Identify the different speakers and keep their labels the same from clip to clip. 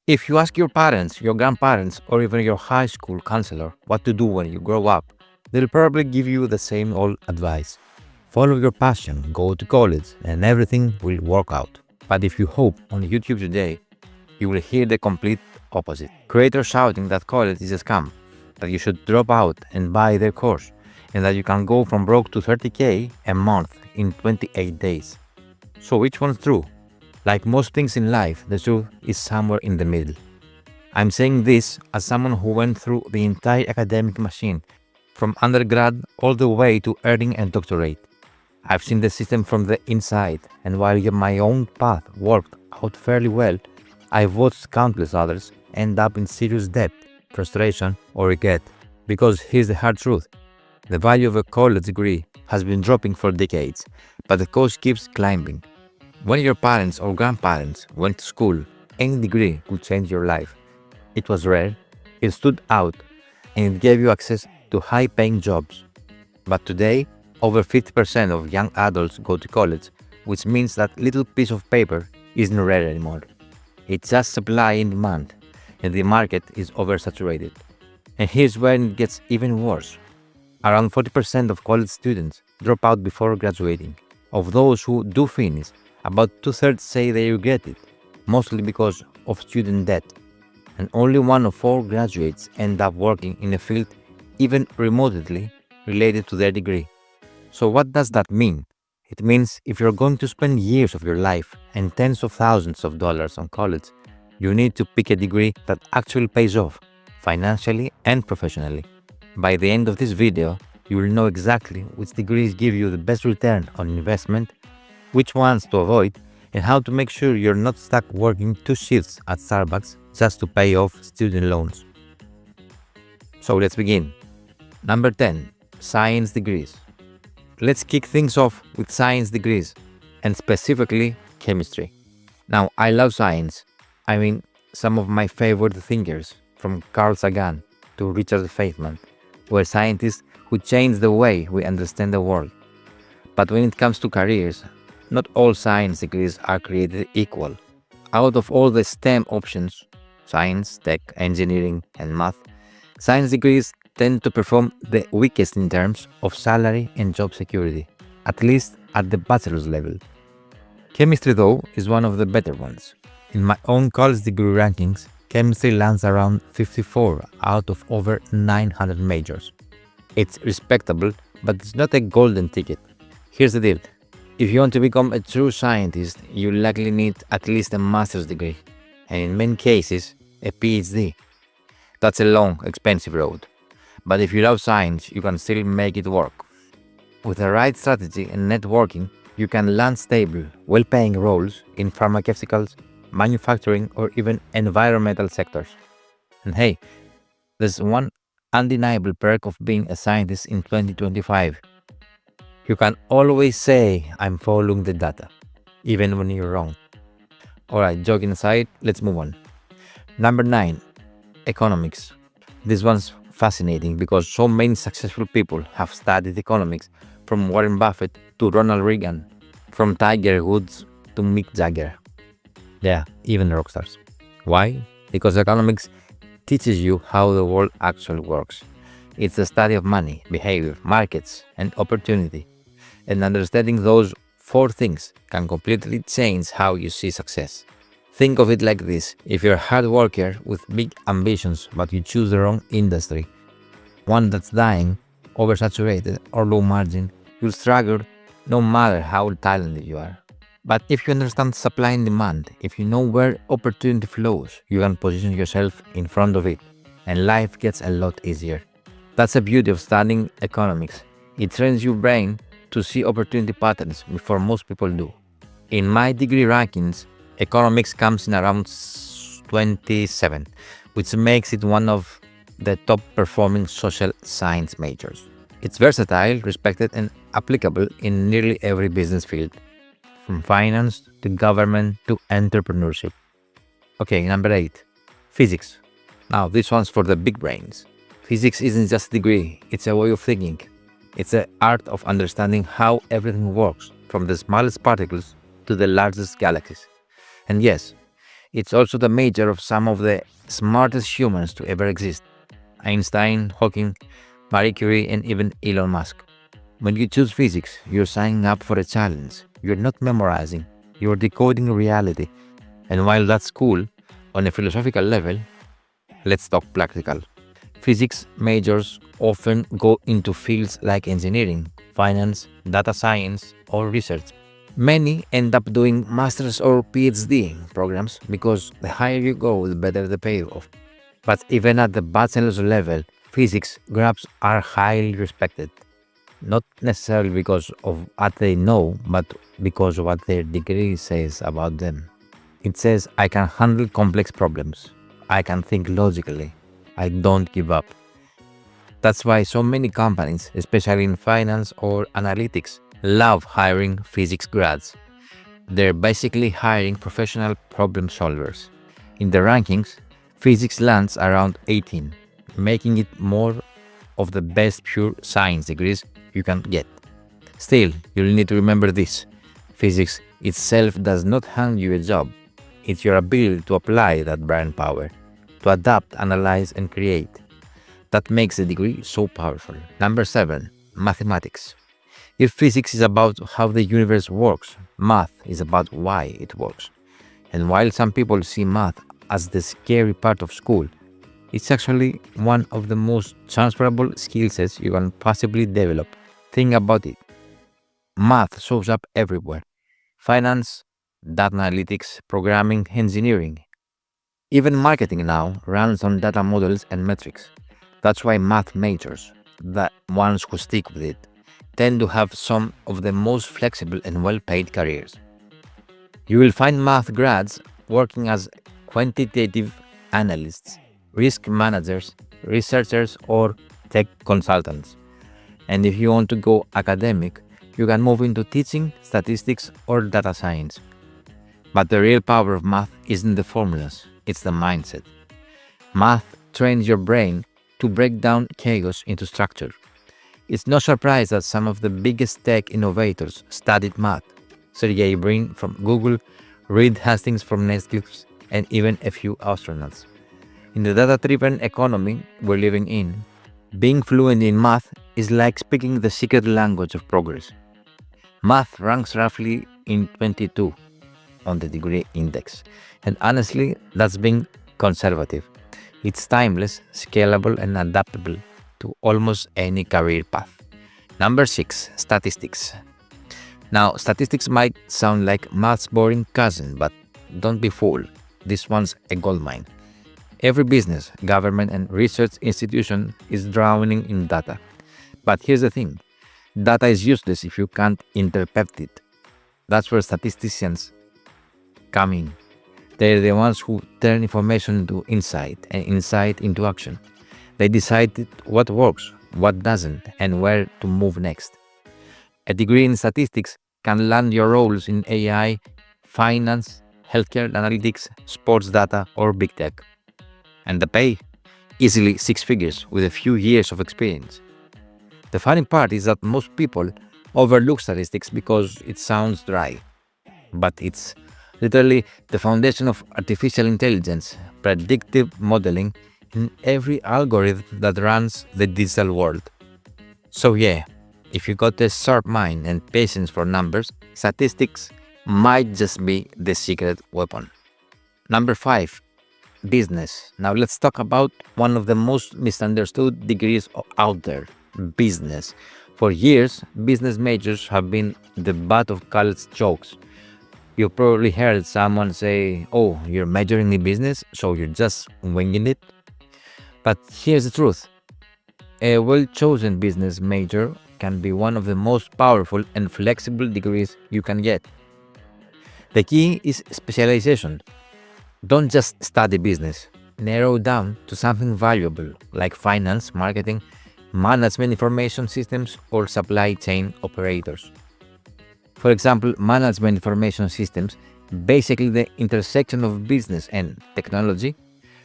Speaker 1: If you ask your parents, your grandparents, or even your high school counselor what to do when you grow up, they'll probably give you the same old advice. Follow your passion, go to college, and everything will work out. But if you hope on YouTube today, you will hear the complete opposite. Creators shouting that college is a scam, that you should drop out and buy their course, and that you can go from broke to 30K a month in 28 days. So which one's true? Like most things in life, the truth is somewhere in the middle. I'm saying this as someone who went through the entire academic machine, from undergrad all the way to earning a doctorate. I've seen the system from the inside, and while my own path worked out fairly well, I've watched countless others end up in serious debt, frustration, or regret. Because here's the hard truth. The value of a college degree has been dropping for decades, but the cost keeps climbing. When your parents or grandparents went to school, any degree could change your life. It was rare, it stood out, and it gave you access to high-paying jobs. But today, over 50% of young adults go to college, which means that little piece of paper isn't rare anymore. It's just supply and demand, and the market is oversaturated. And here's where it gets even worse. Around 40% of college students drop out before graduating. Of those who do finish, about two-thirds say they regret it, mostly because of student debt. And only 1 of 4 graduates end up working in a field even remotely related to their degree. So what does that mean? It means if you're going to spend years of your life and tens of thousands of dollars on college, you need to pick a degree that actually pays off, financially and professionally. By the end of this video, you will know exactly which degrees give you the best return on investment, which ones to avoid, and how to make sure you're not stuck working 2 shifts at Starbucks just to pay off student loans. So let's begin. Number 10. Science degrees. Let's kick things off with science degrees, and specifically chemistry. Now, I love science. I mean, some of my favorite thinkers, from Carl Sagan to Richard Feynman, were scientists who changed the way we understand the world. But when it comes to careers, not all science degrees are created equal. Out of all the STEM options, science, tech, engineering, and math, science degrees tend to perform the weakest in terms of salary and job security, at least at the bachelor's level. Chemistry, though, is one of the better ones. In my own college degree rankings, chemistry lands around 54 out of over 900 majors. It's respectable, but it's not a golden ticket. Here's the deal. If you want to become a true scientist, you likely need at least a master's degree, and in many cases, a PhD. That's a long, expensive road. But if you love science, you can still make it work. With the right strategy and networking, you can land stable, well-paying roles in pharmaceuticals, manufacturing, or even environmental sectors. And hey, there's one undeniable perk of being a scientist in 2025. You can always say, I'm following the data, even when you're wrong. Alright, joking aside, let's move on. Number 9. Economics. This one's fascinating because so many successful people have studied economics, from Warren Buffett to Ronald Reagan, from Tiger Woods to Mick Jagger. Yeah, even rock stars. Why? Because economics teaches you how the world actually works. It's the study of money, behavior, markets, and opportunity. And understanding those 4 things can completely change how you see success. Think of it like this: if you're a hard worker with big ambitions but you choose the wrong industry, one that's dying, oversaturated, or low margin, you'll struggle no matter how talented you are. But if you understand supply and demand, if you know where opportunity flows, you can position yourself in front of it, and life gets a lot easier. That's the beauty of studying economics. It trains your brain to see opportunity patterns before most people do. In my degree rankings, economics comes in around 27, which makes it one of the top performing social science majors. It's versatile, respected, and applicable in nearly every business field, from finance to government to entrepreneurship. Okay, number 8. Physics. Now, this one's for the big brains. Physics isn't just a degree, it's a way of thinking. It's the art of understanding how everything works, from the smallest particles to the largest galaxies. And yes, It's also the major of some of the smartest humans to ever exist: Einstein, Hawking, Marie Curie, and even Elon Musk. When you choose physics, you're signing up for a challenge. You're not memorizing, you're decoding reality. And while that's cool, on a philosophical level, let's talk practical. Physics majors often go into fields like engineering, finance, data science, or research. Many end up doing master's or PhD programs because the higher you go, the better the payoff. But even at the bachelor's level, physics grads are highly respected, not necessarily because of what they know, but because of what their degree says about them. It says, I can handle complex problems. I can think logically. I don't give up. That's why so many companies, especially in finance or analytics, love hiring physics grads. They're basically hiring professional problem solvers. In the rankings, physics lands around 18, making it more of the best pure science degrees you can get. Still, you'll need to remember this: physics itself does not hand you a job. It's your ability to apply that brain power, to adapt, analyze, and create. That makes a degree so powerful. Number 7. Mathematics. If physics is about how the universe works, math is about why it works. And while some people see math as the scary part of school, it's actually one of the most transferable skill sets you can possibly develop. Think about it. Math shows up everywhere: finance, data analytics, programming, engineering. Even marketing now runs on data models and metrics. That's why math majors, the ones who stick with it, tend to have some of the most flexible and well paid careers. You will find math grads working as quantitative analysts, risk managers, researchers, or tech consultants. And if you want to go academic, you can move into teaching, statistics, or data science. But the real power of math isn't the formulas, it's the mindset. Math trains your brain to break down chaos into structure. It's no surprise that some of the biggest tech innovators studied math. Sergey Brin from Google, Reed Hastings from Netflix, and even a few astronauts. In the data-driven economy we're living in, being fluent in math is like speaking the secret language of progress. Math ranks roughly in 22 on the degree index, and honestly, that's being conservative. It's timeless, scalable, and adaptable to almost any career path. Number 6. Statistics. Now, statistics might sound like math's boring cousin, but don't be fooled. This one's a goldmine. Every business, government, and research institution is drowning in data. But here's the thing: data is useless if you can't interpret it. That's where statisticians come in. They're the ones who turn information into insight and insight into action. They decide what works, what doesn't, and where to move next. A degree in statistics can land your roles in AI, finance, healthcare analytics, sports data, or big tech. And the pay? Easily 6 figures with a few years of experience. The funny part is that most people overlook statistics because it sounds dry. But it's literally the foundation of artificial intelligence, predictive modeling, in every algorithm that runs the digital world. So yeah, if you got a sharp mind and patience for numbers, statistics might just be the secret weapon. Number 5. Business. Now let's talk about one of the most misunderstood degrees out there: business. For years, business majors have been the butt of college jokes. You probably heard someone say, "Oh, you're majoring in business, so you're just winging it." But here's the truth: a well chosen business major can be one of the most powerful and flexible degrees you can get. The key is specialization. Don't just study business. Narrow down to something valuable like finance, marketing, management information systems, or supply chain operators. For example, management information systems, basically the intersection of business and technology,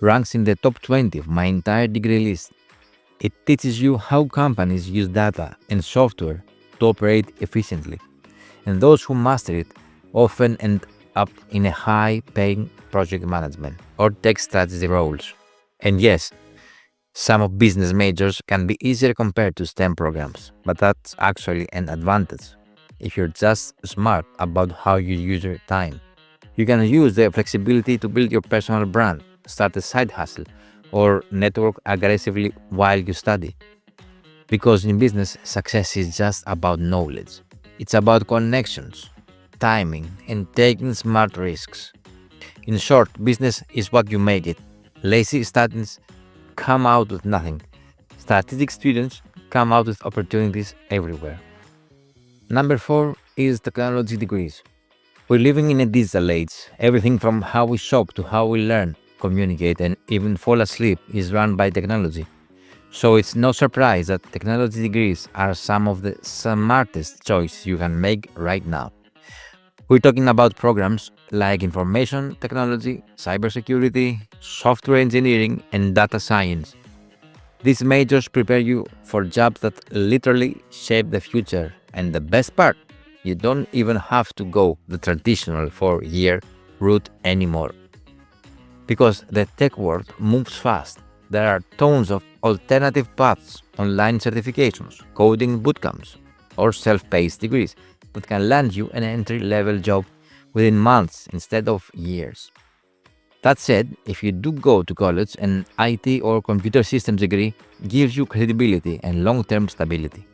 Speaker 1: ranks in the top 20 of my entire degree list. It teaches you how companies use data and software to operate efficiently. And those who master it often end up in a high-paying project management or tech strategy roles. And yes, some of business majors can be easier compared to STEM programs, but that's actually an advantage if you're just smart about how you use your time. You can use the flexibility to build your personal brand, start a side hustle, or network aggressively while you study. Because in business, success is just about knowledge. It's about connections, timing, and taking smart risks. In short, business is what you make it. Lazy students come out with nothing. Strategic students come out with opportunities everywhere. Number four is technology degrees. We're living in a digital age. Everything from how we shop to how we learn, communicate, and even fall asleep is run by technology. So it's no surprise that technology degrees are some of the smartest choice you can make right now. We're talking about programs like information technology, cybersecurity, software engineering, and data science. These majors prepare you for jobs that literally shape the future. And the best part, you don't even have to go the traditional 4-year route anymore. Because the tech world moves fast, there are tons of alternative paths, online certifications, coding bootcamps, or self-paced degrees that can land you an entry-level job within months instead of years. That said, if you do go to college, an IT or computer systems degree gives you credibility and long-term stability.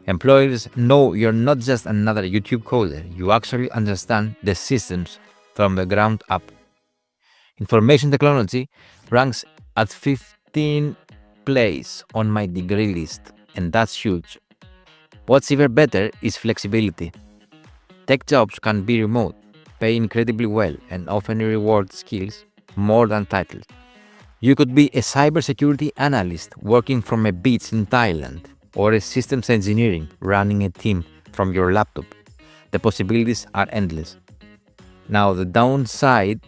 Speaker 1: Employers know you're not just another YouTube coder, you actually understand the systems from the ground up. Information technology ranks at 15th place on my degree list, and that's huge. What's even better is flexibility. Tech jobs can be remote, pay incredibly well, and often reward skills more than titles. You could be a cybersecurity analyst working from a beach in Thailand, or a systems engineering running a team from your laptop. The possibilities are endless. Now, the downside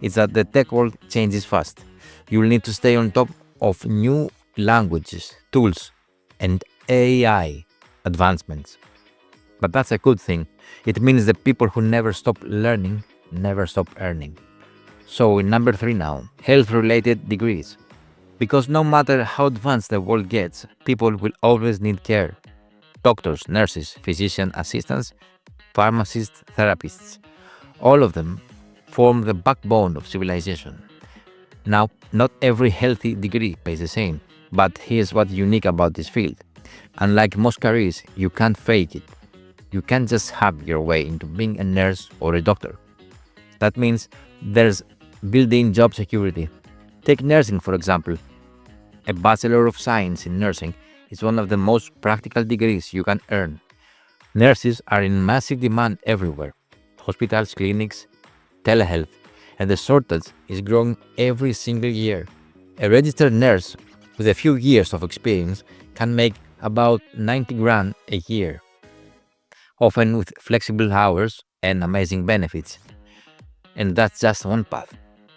Speaker 1: is that the tech world changes fast. You will need to stay on top of new languages, tools, and AI advancements. But that's a good thing. It means the people who never stop learning never stop earning. So, in number three now, health related degrees. Because no matter how advanced the world gets, people will always need care. Doctors, nurses, physician assistants, pharmacists, therapists, all of them form the backbone of civilization. Now, not every healthy degree pays the same, but here's what's unique about this field. Unlike most careers, you can't fake it. You can't just hack your way into being a nurse or a doctor. That means there's built-in job security. Take nursing, for example. A Bachelor of Science in Nursing is one of the most practical degrees you can earn. Nurses are in massive demand everywhere. Hospitals, clinics, telehealth, and the shortage is growing every single year. A registered nurse with a few years of experience can make about 90 grand a year, often with flexible hours and amazing benefits. And that's just one path.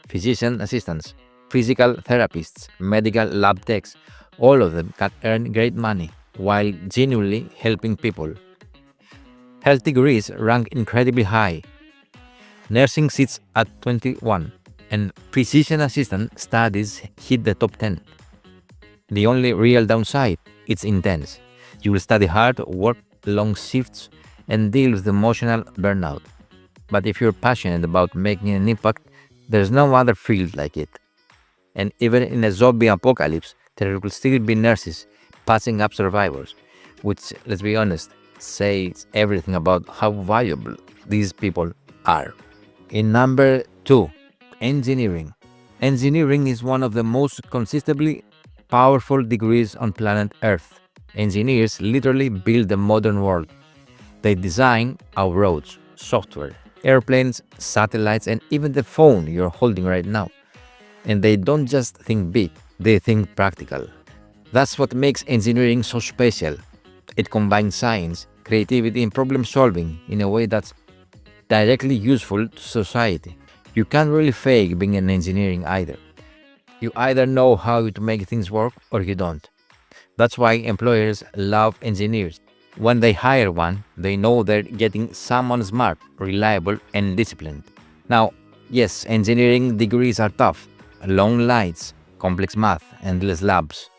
Speaker 1: Physician assistants, physical therapists, medical lab techs, all of them can earn great money while genuinely helping people. Health degrees rank incredibly high. Nursing sits at 21, and physician assistant studies hit the top 10. The only real downside, it's intense. You will study hard, work long shifts, and deal with emotional burnout. But if you're passionate about making an impact, there's no other field like it. And even in a zombie apocalypse, there will still be nurses patching up survivors, which, let's be honest, says everything about how valuable these people are. In number two, engineering. Engineering is one of the most consistently powerful degrees on planet Earth. Engineers literally build the modern world. They design our roads, software, airplanes, satellites, and even the phone you're holding right now. And they don't just think big, they think practical. That's what makes engineering so special. It combines science, creativity, and problem solving in a way that's directly useful to society. You can't really fake being an engineering either. You either know how to make things work or you don't. That's why employers love engineers. When they hire one, they know they're getting someone smart, reliable, and disciplined. Now, yes, engineering degrees are tough, long lines, complex math, endless labs.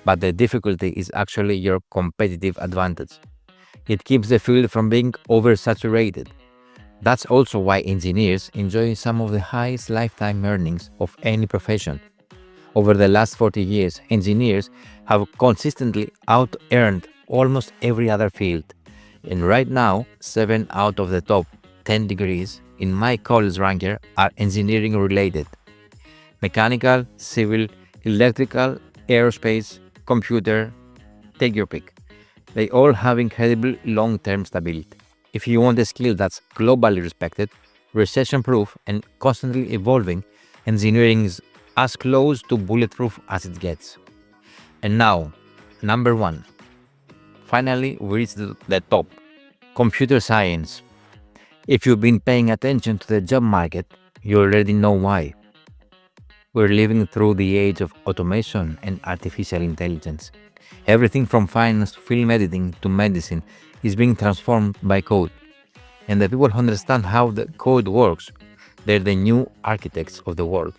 Speaker 1: But the difficulty is actually your competitive advantage. It keeps the field from being oversaturated. That's also why engineers enjoy some of the highest lifetime earnings of any profession. Over the last 40 years, engineers have consistently out earned almost every other field. And right now, 7 out of the top 10 degrees in my college ranker are engineering related: mechanical, civil, electrical, aerospace, computer, take your pick. They all have incredible long term stability. If you want a skill that's globally respected, recession proof, and constantly evolving, engineering is as close to bulletproof as it gets. And now, number one. Finally, we reach the top: computer science. If you've been paying attention to the job market, you already know why. We're living through the age of automation and artificial intelligence. Everything from finance to film editing to medicine is being transformed by code. And the people who understand how the code works, they're the new architects of the world.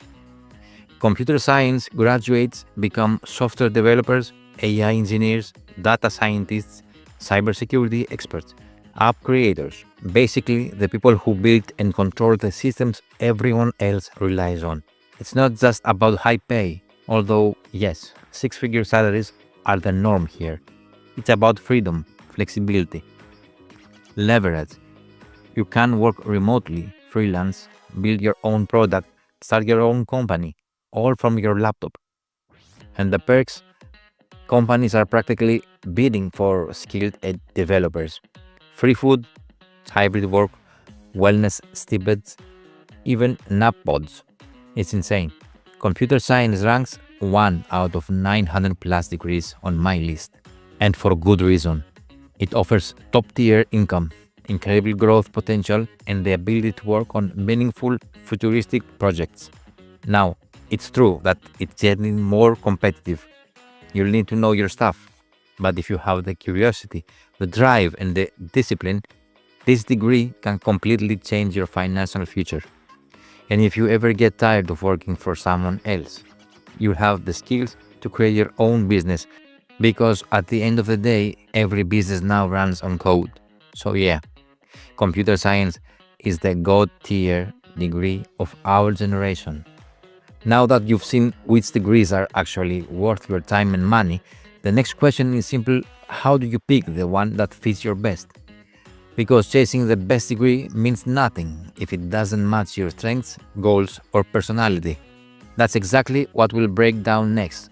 Speaker 1: Computer science graduates become software developers, AI engineers, data scientists, cybersecurity experts, app creators, basically the people who build and control the systems everyone else relies on. It's not just about high pay, although, yes, six-figure salaries are the norm here. It's about freedom, flexibility, leverage. You can work remotely, freelance, build your own product, start your own company, all from your laptop. And the perks: companies are practically bidding for skilled developers. Free food, hybrid work, wellness stipends, even nap pods. It's insane. Computer science ranks 1 out of 900 plus degrees on my list. And for good reason. It offers top tier income, incredible growth potential, and the ability to work on meaningful futuristic projects. Now, it's true that it's getting more competitive. You'll need to know your stuff. But if you have the curiosity, the drive, and the discipline, this degree can completely change your financial future. And if you ever get tired of working for someone else, you have the skills to create your own business, because at the end of the day, every business now runs on code. So, yeah, computer science is the god tier degree of our generation. Now that you've seen which degrees are actually worth your time and money, the next question is simple: how do you pick the one that fits your best? Because chasing the best degree means nothing if it doesn't match your strengths, goals, or personality. That's exactly what we'll break down next.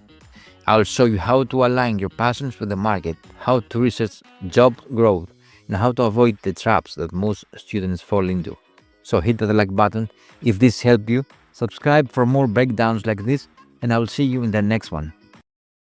Speaker 1: I'll show you how to align your passions with the market, how to research job growth, and how to avoid the traps that most students fall into. So hit the like button if this helped you, subscribe for more breakdowns like this, and I will see you in the next one.